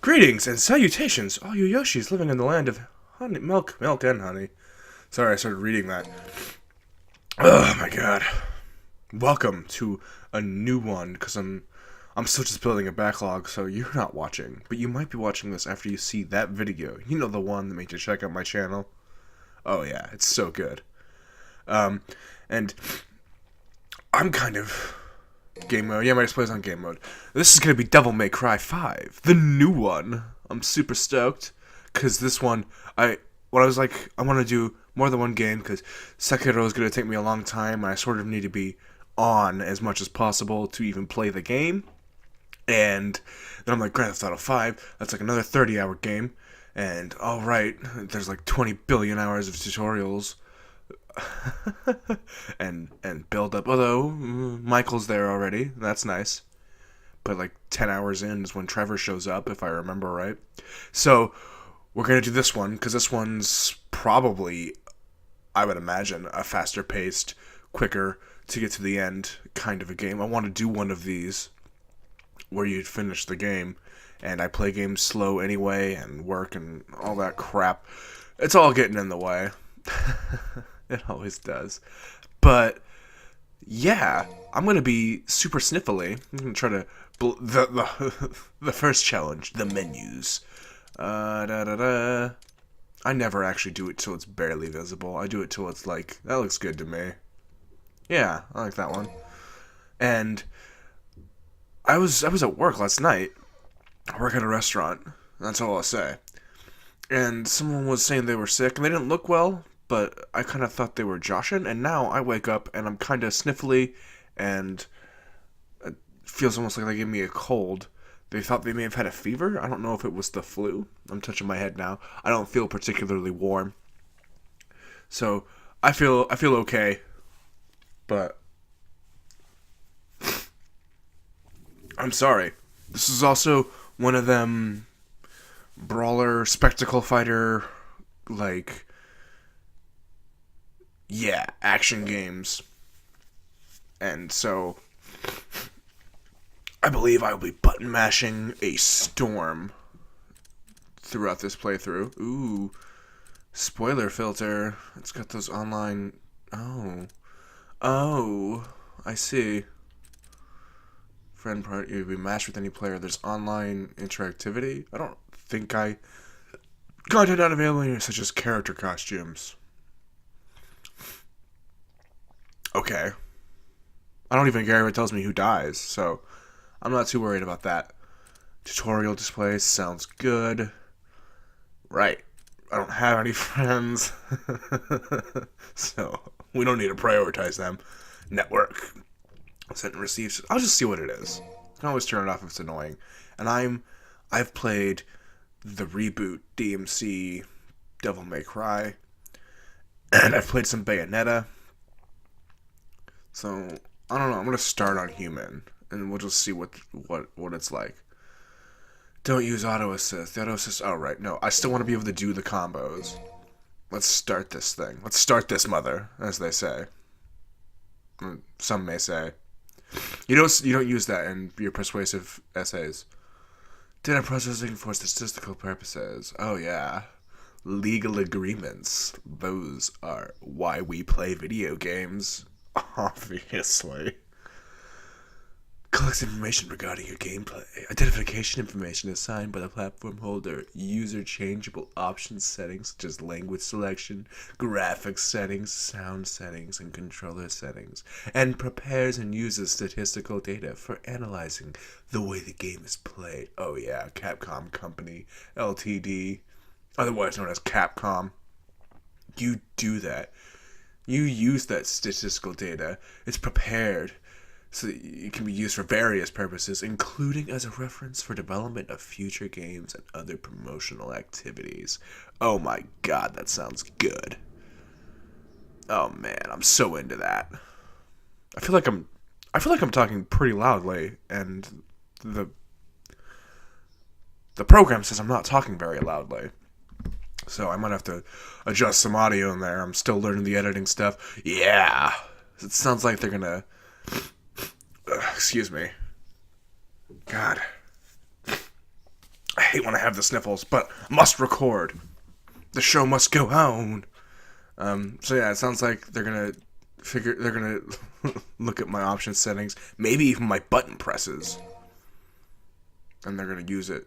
Greetings and salutations, all you Yoshis living in the land of honey, milk, and honey. Sorry, I started reading that. Oh my god. Welcome to a new one, because I'm still just building a backlog, so you're not watching. But you might be watching this after you see that video. You know, the one that made you check out my channel? Oh yeah, it's so good. And I'm kind of... game mode. Yeah, my display's on game mode. This is going to be Devil May Cry 5. The new one. I'm super stoked. Because this one, I was like, I want to do more than one game. Because Sekiro is going to take me a long time. And I sort of need to be on as much as possible to even play the game. And then I'm like, Grand Theft Auto 5. That's like another 30-hour game. And, alright, there's like 20 billion hours of tutorials. and build up. Although Michael's there already, that's nice. But like 10 hours in is when Trevor shows up, if I remember right. So we're gonna do this one because this one's probably, I would imagine, a faster paced, quicker to get to the end kind of a game. I want to do one of these where you finish the game, and I play games slow anyway, and work and all that crap. It's all getting in the way. It always does. But, yeah, I'm going to be super sniffly. I'm going to try to... the first challenge, the menus. I never actually do it till it's barely visible. I do it till it's like, that looks good to me. Yeah, I like that one. And I was at work last night. I work at a restaurant. That's all I'll say. And someone was saying they were sick, and they didn't look well, but I kind of thought they were joshing, and now I wake up and I'm kind of sniffly, and it feels almost like they gave me a cold. They thought they may have had a fever. I don't know if it was the flu. I'm touching my head now. I don't feel particularly warm. So, I feel okay, but I'm sorry. This is also one of them brawler, spectacle fighter, like... yeah, action games. And so, I believe I will be button mashing a storm throughout this playthrough. Ooh, spoiler filter. It's got those online... Oh, I see. Friend part, you'll be matched with any player. There's online interactivity. I don't think content not available here, such as character costumes. Okay. I don't even care if it tells me who dies, so I'm not too worried about that. Tutorial display sounds good. Right. I don't have any friends. So, we don't need to prioritize them. Network. Sent and received. I'll just see what it is. I can always turn it off if it's annoying. And I've played the reboot DMC Devil May Cry. And I've played some Bayonetta. So, I don't know. I'm going to start on human, and we'll just see what it's like. Don't use auto assist. The auto assist... oh, right. No, I still want to be able to do the combos. Let's start this thing. Let's start this mother, as they say. Some may say. You don't use that in your persuasive essays. Data processing for statistical purposes. Oh, yeah. Legal agreements. Those are why we play video games. Obviously. Collects information regarding your gameplay. Identification information assigned by the platform holder. User changeable option settings such as language selection, graphics settings, sound settings, and controller settings. And prepares and uses statistical data for analyzing the way the game is played. Oh yeah, Capcom Company, Ltd, otherwise known as Capcom. You do that. You use that statistical data. It's prepared so that it can be used for various purposes, including as a reference for development of future games and other promotional activities. Oh my god, that sounds good. Oh man, I'm so into that. I feel like I'm talking pretty loudly, and the program says I'm not talking very loudly. So I might have to adjust some audio in there. I'm still learning the editing stuff. Yeah. It sounds like they're gonna... excuse me. God. I hate when I have the sniffles, but must record. The show must go on. So yeah, it sounds like they're gonna look at my option settings, maybe even my button presses, and they're gonna use it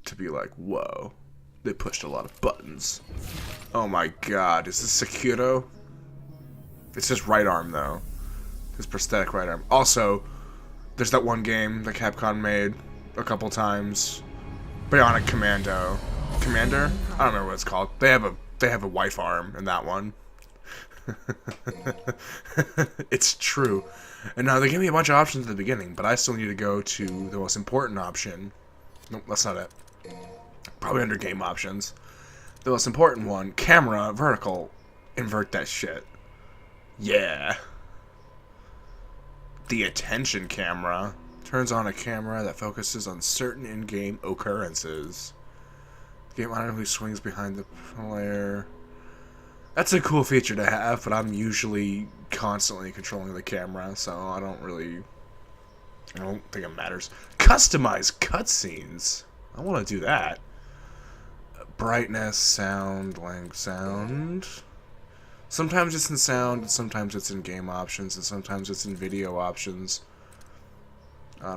to be like, whoa, they pushed a lot of buttons. Oh my god, is this Sekiro? It's just right arm though. His prosthetic right arm. Also, there's that one game that Capcom made a couple times, Bionic Commando. Commander? I don't remember what it's called. They have a wife arm in that one. It's true. And now they gave me a bunch of options at the beginning, but I still need to go to the most important option. Nope, that's not it. Probably under game options. The most important one, camera, vertical. Invert that shit. Yeah. The attention camera turns on a camera that focuses on certain in-game occurrences. The game automatically swings behind the player. That's a cool feature to have, but I'm usually constantly controlling the camera, so I don't think it matters. Customize cutscenes. I want to do that. Brightness, sound, length, sound. Sometimes it's in sound, and sometimes it's in game options, and sometimes it's in video options. Huh.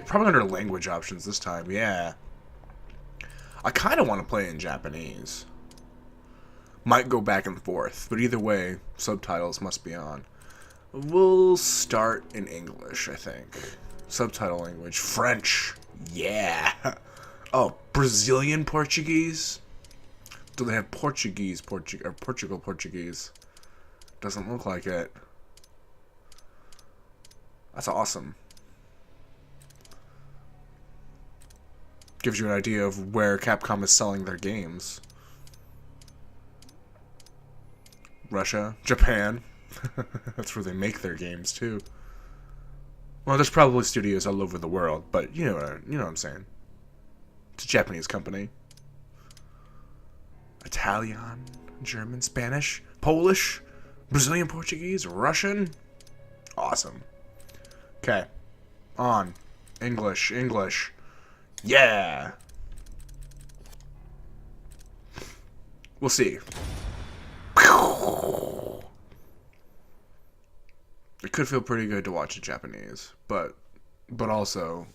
Probably under language options this time, yeah. I kind of want to play in Japanese. Might go back and forth, but either way, subtitles must be on. We'll start in English, I think. Subtitle language. French. Yeah. Oh, Brazilian Portuguese? Do they have Portuguese, or Portugal Portuguese? Doesn't look like it. That's awesome. Gives you an idea of where Capcom is selling their games. Russia, Japan. That's where they make their games too. Well, there's probably studios all over the world, but you know what I'm saying. It's a Japanese company. Italian, German, Spanish, Polish, Brazilian Portuguese, Russian. Awesome. Okay. On. English. Yeah. We'll see. It could feel pretty good to watch in Japanese, but also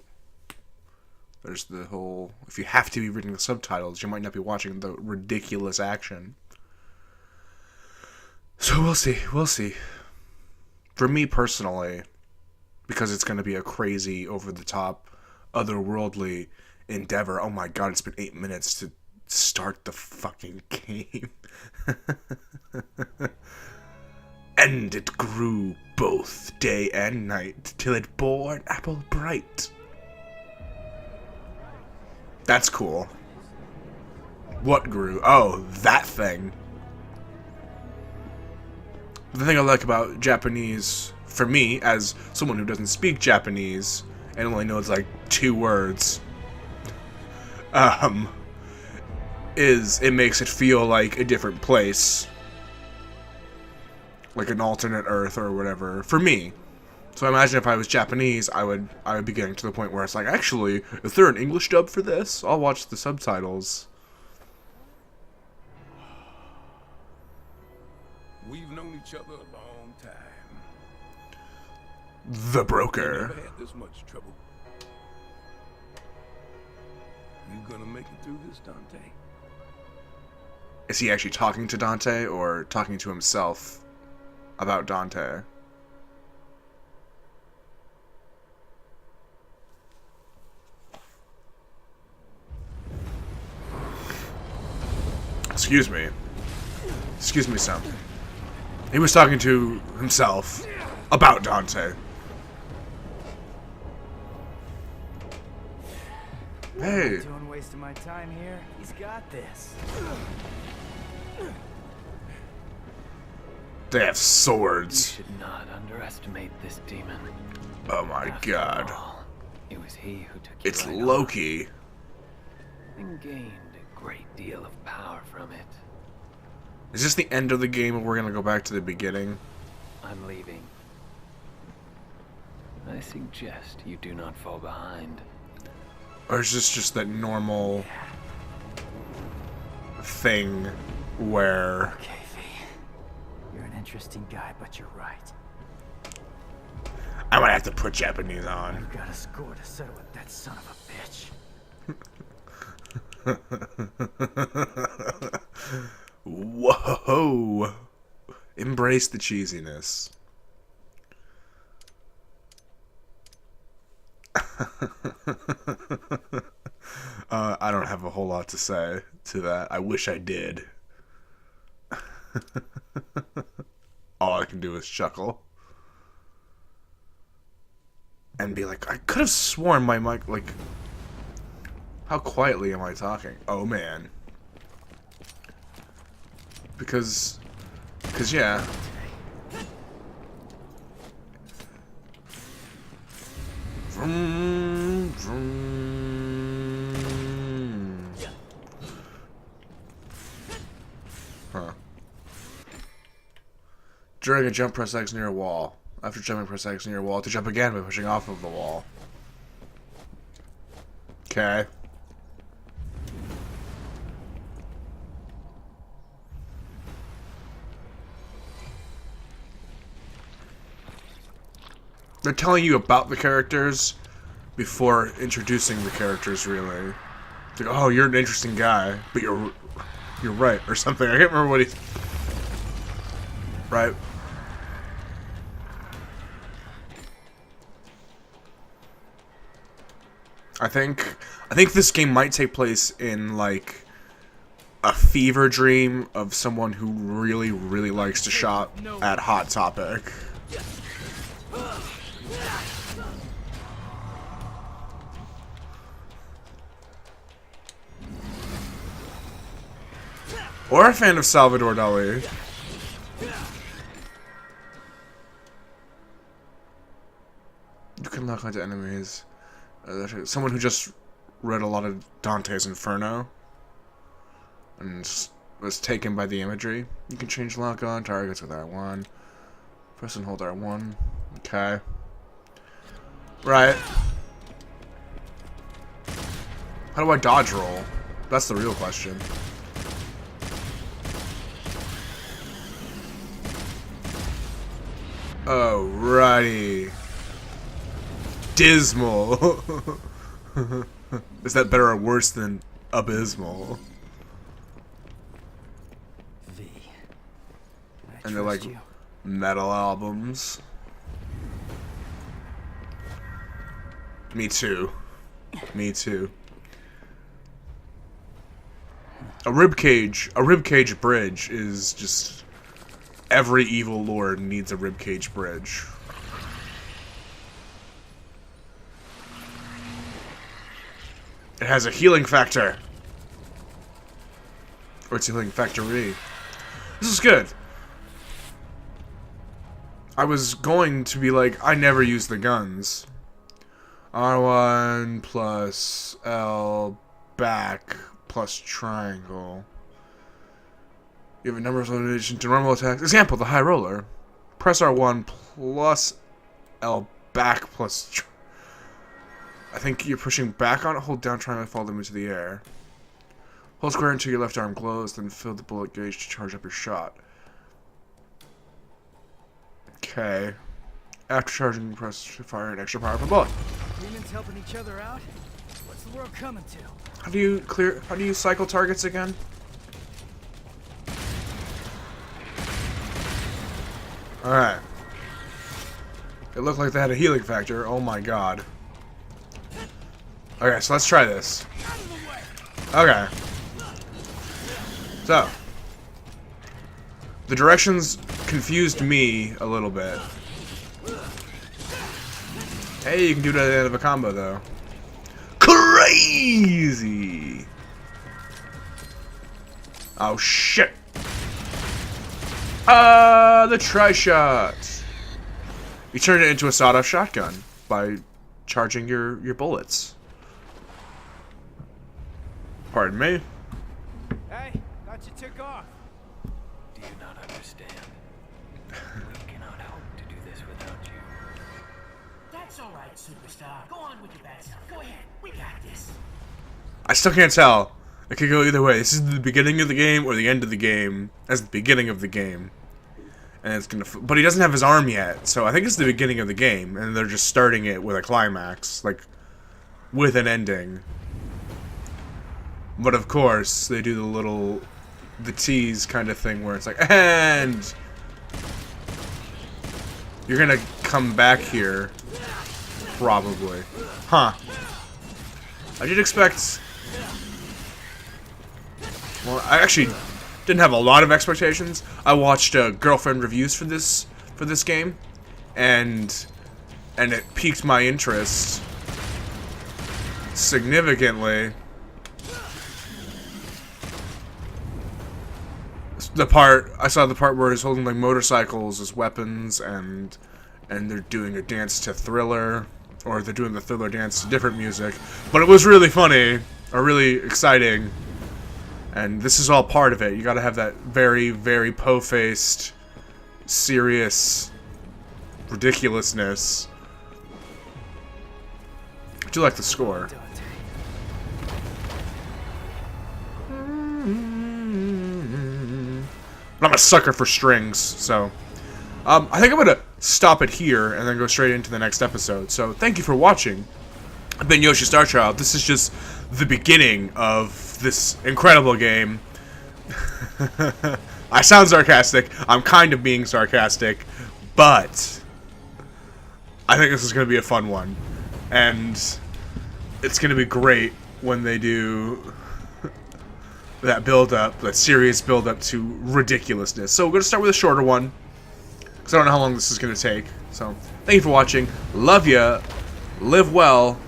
there's the whole, if you have to be reading the subtitles, you might not be watching the ridiculous action. So we'll see. For me personally, because it's going to be a crazy, over-the-top, otherworldly endeavor. Oh my god, it's been 8 minutes to start the fucking game. And it grew both day and night, till it bore an apple bright. That's cool. What grew? Oh, that thing. The thing I like about Japanese, for me, as someone who doesn't speak Japanese, and only knows like 2 words, is it makes it feel like a different place. Like an alternate Earth or whatever, for me. So I imagine if I was Japanese, I would be getting to the point where it's like, actually, is there an English dub for this? I'll watch the subtitles. We've known each other a long time. The broker. Never had this much trouble. You gonna make it through this, Dante? Is he actually talking to Dante or talking to himself about Dante? Excuse me. Excuse me, Sam. He was talking to himself about Dante. Hey. Doing wasting my time here. He's got this. They have You swords. should not underestimate this demon. Oh my After god. all, it was he who took you It's right Loki. on and gained a great deal of power from it. Is this the end of the game or we're gonna go back to the beginning? I'm leaving. I suggest you do not fall behind. Or is this just that normal thing where... Okay, V. You're an interesting guy, but you're right. I might have to put Japanese on. I've got a score to settle with that son of a bitch. Whoa! Embrace the cheesiness. I don't have a whole lot to say to that. I wish I did. All I can do is chuckle. And be like, I could have sworn my mic, like... How quietly am I talking? Oh, man. Because, yeah. Vroom, vroom. Huh. During a jump, press X near a wall. After jumping, press X near a wall to jump again by pushing off of the wall. Okay. They're telling you about the characters before introducing the characters, really. It's like, oh, you're an interesting guy, but you're right, or something. I can't remember what he's... Right? I think this game might take place in, like, a fever dream of someone who really, really likes to shop at Hot Topic. Or a fan of Salvador Dali. You can lock onto enemies. Someone who just read a lot of Dante's Inferno and was taken by the imagery. You can change lock on targets with R1. Press and hold R1. Okay. Right. How do I dodge roll? That's the real question. Alrighty. Dismal. Is that better or worse than abysmal? V. And they're like metal albums. Me too. Me too. A ribcage bridge is just... Every evil lord needs a ribcage bridge. It has a healing factor. Or it's a healing factory. This is good. I was going to be like, I never use the guns. R1 plus L back plus triangle. You have a number of limitations to normal attacks. Example, the high roller. Press R1 plus L back plus... I think you're pushing back on it. Hold down triangle and fall them into the air. Hold square until your left arm glows, then fill the bullet gauge to charge up your shot. Okay. After charging, press to fire an extra powerful bullet. Humans helping each other out? What's the world coming to? How do you cycle targets again? Alright. It looked like they had a healing factor. Oh my god. Okay, so let's try this. Okay. So. The directions confused me a little bit. Hey, you can do it at the end of a combo, though. Crazy! Oh, shit. The tri-shot. You turn it into a sawed-off shotgun by charging your bullets. Pardon me. Hey, thought you took off. Do you not understand? We cannot hope to do this without you. That's It's all right, superstar. Go on with your bad self. Go ahead. We got this. I still can't tell. It could go either way. This is the beginning of the game or the end of the game as the beginning of the game. And it's gonna... But he doesn't have his arm yet, so I think it's the beginning of the game, and they're just starting it with a climax, like, with an ending. But of course, they do the tease kind of thing where it's like, and you're gonna come back here, probably. Huh. I did expect... Well, I actually didn't have a lot of expectations. I watched girlfriend reviews for this game, and it piqued my interest significantly. I saw the part where he's holding like motorcycles as weapons, and they're doing a dance to Thriller, or they're doing the Thriller dance to different music. But it was really funny, or really exciting. And this is all part of it. You gotta have that very, very po-faced, serious ridiculousness. I do like the score. But I'm a sucker for strings, so... I think I'm gonna stop it here and then go straight into the next episode. So, thank you for watching. I've been Yoshi Star Child. This is just the beginning of this incredible game. I sound sarcastic. I'm kind of being sarcastic, but I think this is going to be a fun one. And it's going to be great when they do that build-up, that serious build-up to ridiculousness. So we're going to start with a shorter one, because I don't know how long this is going to take. So thank you for watching. Love ya. Live well,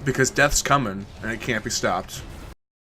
because death's coming, and it can't be stopped.